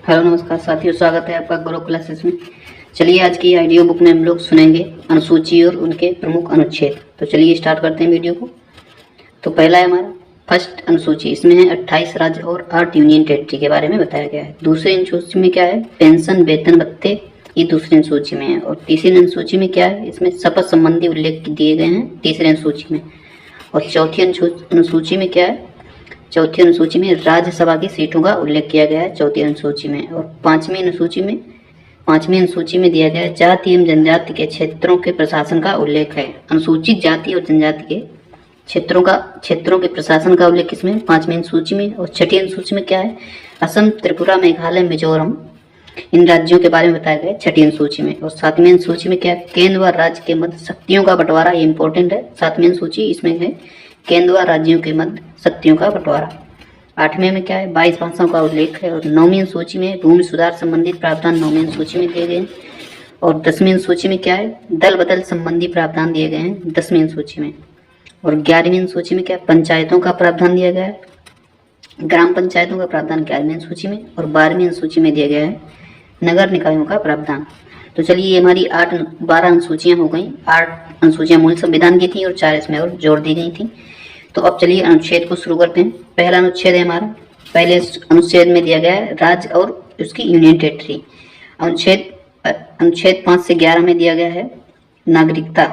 Hello नमस्कार साथियों, स्वागत है आपका गुरु क्लासेस में। चलिए आज की ऑडियो बुक में हम लोग सुनेंगे अनुसूची और उनके प्रमुख अनुच्छेद। तो चलिए स्टार्ट करते हैं वीडियो को। तो पहला है हमारा फर्स्ट अनुसूची, इसमें है 28 राज्य और 8 यूनियन टेरिटरी के बारे में बताया गया है। दूसरी अनुसूची में क्या है, पेंशन वेतन भत्ते, ये दूसरी अनुसूची में है। और तीसरी अनुसूची में क्या है, इसमें शपथ संबंधी उल्लेख दिए गए हैं तीसरी अनुसूची में। और चौथी अनुसूची में क्या है, चौथी अनुसूची में राज्यसभा की सीटों का उल्लेख किया गया है चौथी अनुसूची में। और पांचवी अनुसूची में दिया गया है जाति एवं जनजाति के क्षेत्रों के प्रशासन का उल्लेख है। अनुसूचित जाति और जनजाति के क्षेत्रों के प्रशासन का उल्लेख इसमें पांचवी अनुसूची में। और छठी अनुसूची में क्या है, असम, त्रिपुरा, मेघालय, मिजोरम, इन राज्यों के बारे में बताया गया है छठी अनुसूची में। और सातवीं अनुसूची में क्या है, केंद्र व राज्य के मध्य शक्तियों का बंटवारा, ये इंपॉर्टेंट है। सातवीं अनुसूची इसमें है केंद्र व राज्यों के मध्य शक्तियों का बंटवारा। आठवें में क्या है, 22 भाषाओं का उल्लेख है। और नौवीं अनुसूची में भूमि सुधार संबंधित प्रावधान नौवीं अनुसूची में दिए गए हैं। और 10वीं अनुसूची में क्या है, दल बदल संबंधी प्रावधान दिए गए हैं 10वीं अनुसूची में। और 11वीं अनुसूची में क्या है, पंचायतों का प्रावधान दिया गया है, ग्राम पंचायतों का प्रावधान 11वीं अनुसूची में। और 12वीं अनुसूची में दिया गया है नगर निकायों का प्रावधान। तो चलिए ये हमारी 12 अनुसूचियां हो गई। 8 अनुसूचियां मूल संविधान की थी और 4 इसमें और जोड़ दी गई थी। तो अब चलिए अनुच्छेद को शुरू करते हैं। पहला अनुच्छेद है हमारा, पहले अनुच्छेद में दिया गया है राज्य और उसकी यूनियन टेरिटरी। अनुच्छेद 5 से 11 में दिया गया है नागरिकता।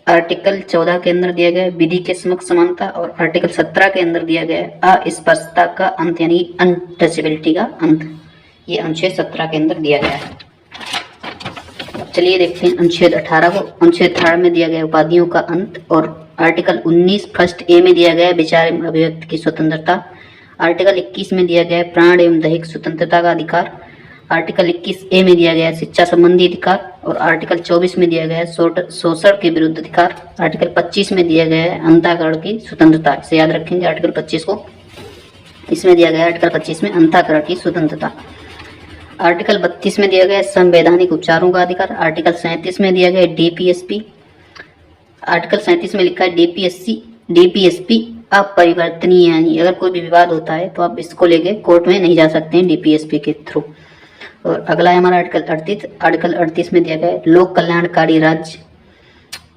आर्टिकल 14 के अंदर दिया गया है विधि के समक्ष समानता। और आर्टिकल 17 के अंदर दिया गया है अस्पृश्यता का अंत, यानी अनटचेबिलिटी का अंत। ये अनुच्छेद 17 के अंदर दिया गया है। चलिए देखते हैं अनुच्छेद 18 को। अनुच्छेद 18 में दिया गया उपाधियों का अंत। और आर्टिकल 19 फर्स्ट ए में दिया गया है विचार एवं अभिव्यक्ति की स्वतंत्रता। आर्टिकल 21 में दिया गया है प्राण एवं दैहिक स्वतंत्रता का अधिकार। आर्टिकल 21 ए में दिया गया है शिक्षा संबंधी अधिकार। और आर्टिकल 24 में दिया गया है शोषण के विरुद्ध अधिकार। आर्टिकल 25 में दिया गया है अंतःकरण की स्वतंत्रता, इसे याद रखेंगे आर्टिकल 25 को। इसमें दिया गया है आर्टिकल 25 में अंतःकरण की स्वतंत्रता। आर्टिकल 32 में दिया गया है संवैधानिक उपचारों का अधिकार। आर्टिकल 37 में दिया गया है डीपीएसपी। आर्टिकल 37 में लिखा है डीपीएसपी अपरिवर्तनीय, यानी अगर कोई भी विवाद होता है तो आप इसको लेके कोर्ट में नहीं जा सकते हैं डीपीएसपी के थ्रू। और अगला है हमारा आर्टिकल 38। आर्टिकल 38 में दिया गया है लोक कल्याणकारी राज्य।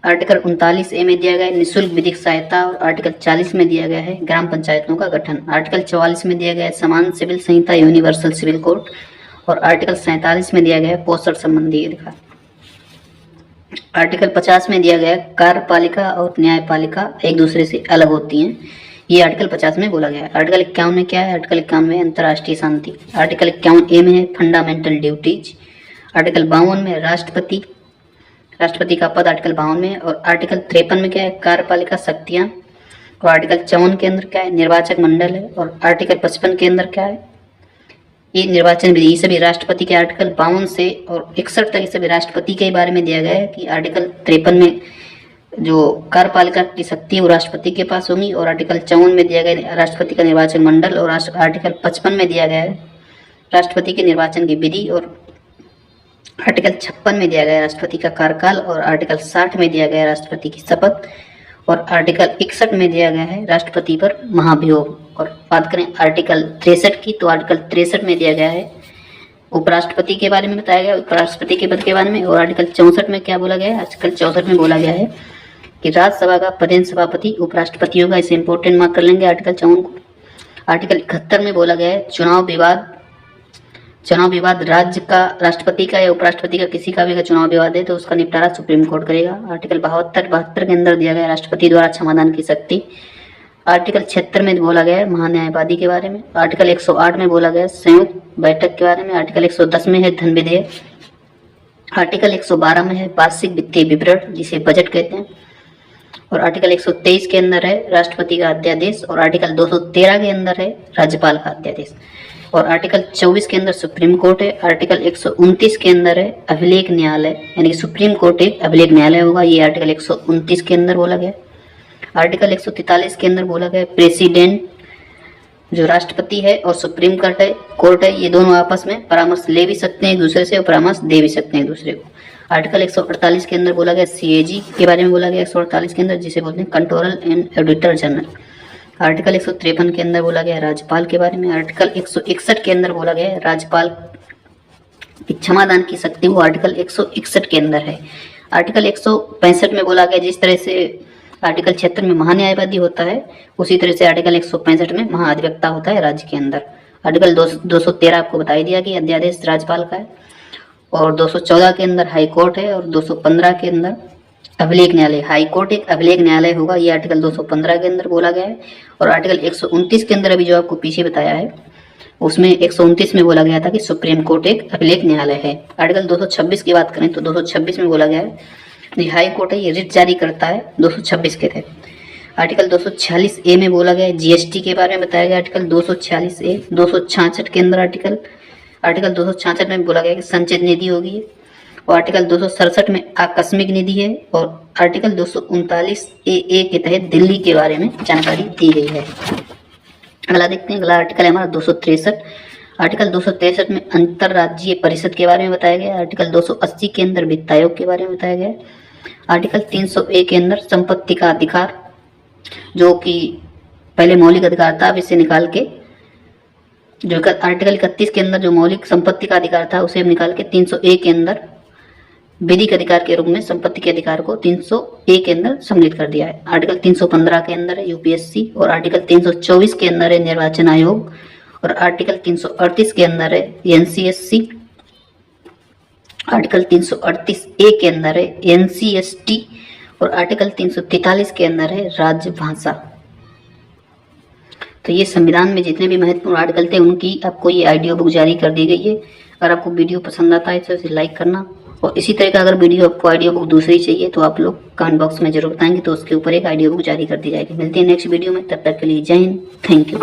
आर्टिकल 39 ए में दिया गया है निःशुल्क विधिक सहायता। और आर्टिकल 40 में दिया गया है ग्राम पंचायतों का गठन। आर्टिकल 44 में दिया गया है समान सिविल संहिता, यूनिवर्सल सिविल कोड। और आर्टिकल 47 में दिया गया है पोषण संबंधी अधिकार। आर्टिकल 50 में दिया गया है कार्यपालिका और न्यायपालिका एक दूसरे से अलग होती हैं, ये आर्टिकल 50 में बोला गया है। आर्टिकल 51 में क्या है, आर्टिकल 51 में अंतर्राष्ट्रीय शांति। आर्टिकल 51 ए में है फंडामेंटल ड्यूटीज। आर्टिकल 52 में राष्ट्रपति का पद आर्टिकल 52 में। और आर्टिकल 53 में क्या है, कार्यपालिका शक्तियां। और आर्टिकल 54 के अंदर क्या है, निर्वाचक मंडल है। और आर्टिकल 55 के अंदर क्या है, ये निर्वाचन विधि। सभी राष्ट्रपति के आर्टिकल 52 से और 61 तक सभी राष्ट्रपति के बारे में दिया गया है कि आर्टिकल 53 में जो कार्यपालिका की शक्ति है वो राष्ट्रपति के पास होगी। और आर्टिकल 54 में दिया गया है राष्ट्रपति का निर्वाचन मंडल। और आर्टिकल 55 में दिया गया है राष्ट्रपति के निर्वाचन की विधि। और आर्टिकल 56 में दिया गया है राष्ट्रपति का कार्यकाल। और आर्टिकल 60 में दिया गया है राष्ट्रपति की शपथ। और आर्टिकल 61 में दिया गया है राष्ट्रपति पर महाभियोग। और बात करें आर्टिकल 63 की, तो आर्टिकल 63 में दिया गया है उपराष्ट्रपति के बारे में बताया गया, उपराष्ट्रपति के पद के बारे में। और आर्टिकल 64 में क्या बोला गया है, आर्टिकल 64 में बोला गया है कि राज्यसभा का प्रधान सभापति उपराष्ट्रपति होगा, इसे इंपॉर्टेंट मार्क कर लेंगे आर्टिकल 54 को। आर्टिकल 71 में बोला गया है चुनाव विवाद राज्य का, राष्ट्रपति का या उपराष्ट्रपति का किसी का भी अगर चुनाव विवाद है तो उसका निपटारा सुप्रीम कोर्ट करेगा। आर्टिकल 72 के अंदर दिया गया राष्ट्रपति द्वारा क्षमादान की शक्ति। आर्टिकल 76 में बोला गया है महान्यायवादी के बारे में। आर्टिकल 108 में बोला गया है संयुक्त बैठक के बारे में। आर्टिकल 110 में है धन विधेयक। आर्टिकल 112 में है वार्षिक वित्तीय विवरण, जिसे बजट कहते हैं। और आर्टिकल 123 के अंदर है राष्ट्रपति का अध्यादेश। और आर्टिकल 213 के अंदर है राज्यपाल का अध्यादेश। और आर्टिकल 24 के अंदर सुप्रीम कोर्ट है। आर्टिकल 129 के अंदर है अभिलेख न्यायालय, यानी सुप्रीम कोर्ट एक अभिलेख न्यायालय होगा, ये आर्टिकल 129 के अंदर बोला गया। आर्टिकल 143 के अंदर बोला गया प्रेसिडेंट, जो राष्ट्रपति है और सुप्रीम कोर्ट है, ये दोनों आपस में परामर्श ले भी सकते हैं एक दूसरे से और परामर्श दे भी सकते हैं एक दूसरे को। आर्टिकल 148 के अंदर बोला गया सीएजी के बारे में बोला गया 148 के अंदर, जिसे बोलते हैं controller and auditor general. Article 153 के अंदर बोला गया है राज्यपाल के बारे में। आर्टिकल 161 के अंदर बोला गया है राज्यपाल की क्षमादान की शक्ति वो आर्टिकल 161 के अंदर है। आर्टिकल 165 में बोला गया जिस तरह से आर्टिकल 76 में महान्यायवादी होता है उसी तरह से आर्टिकल 165 में महाधिवक्ता होता है राज्य के अंदर। आर्टिकल 213 आपको बता ही दिया कि अध्यादेश राज्यपाल का है, और 214 के अंदर हाई कोर्ट है, और 215 के अंदर अभिलेख न्यायालय। हाई कोर्ट एक अभिलेख न्यायालय होगा, ये आर्टिकल 215 के अंदर बोला गया है। और आर्टिकल 129 के अंदर अभी जो आपको पीछे बताया है उसमें 129 में बोला गया था कि सुप्रीम कोर्ट एक अभिलेख न्यायालय है। आर्टिकल 226 की बात करें तो 226 में बोला गया है ये हाई कोर्ट है, ये रिट जारी करता है 226 के तहत। आर्टिकल 246A में बोला गया है जीएसटी के बारे में बताया गया। आर्टिकल 246A 266 के अंदर आर्टिकल 266 में बोला गया कि संचित निधि होगी, और आर्टिकल 267 में आकस्मिक निधि है, और आर्टिकल 239AA के तहत दिल्ली के बारे में जानकारी दी गई है। अगला देखते हैं, अगला आर्टिकल है हमारा 263। आर्टिकल 263 में अंतरराज्यीय परिषद के बारे में बताया गया। आर्टिकल 280 के अंदर वित्त आयोग के बारे में बताया गया। आर्टिकल 301 के अंदर संपत्ति का अधिकार, जो कि पहले मौलिक अधिकार था, अब इसे निकाल के जो आर्टिकल 31 के अंदर जो मौलिक संपत्ति का अधिकार था उसे निकाल के 301 के अंदर विधिक अधिकार के रूप में संपत्ति के अधिकार को 301 के अंदर सम्मिलित कर दिया है। आर्टिकल 315 के अंदर है यूपीएससी, और आर्टिकल 324 के अंदर है निर्वाचन आयोग, और आर्टिकल 338 के अंदर है एनसीएससी, आर्टिकल 338A के अंदर है एनसीएसटी, और आर्टिकल 343 के अंदर है राजभाषा। तो ये संविधान में जितने भी महत्वपूर्ण आर्टिकल थे उनकी आपको ये ऑडियो बुक जारी कर दी गई है। अगर आपको वीडियो पसंद आता है तो इसे लाइक करना, और इसी तरह का अगर वीडियो आपको ऑडियो बुक दूसरी चाहिए तो आप लोग कमेंट बॉक्स में जरूर बताएंगे, तो उसके ऊपर एक ऑडियो बुक जारी कर दी जाएगी। मिलते हैं नेक्स्ट वीडियो में, तब तक के लिए जय हिंद, थैंक यू।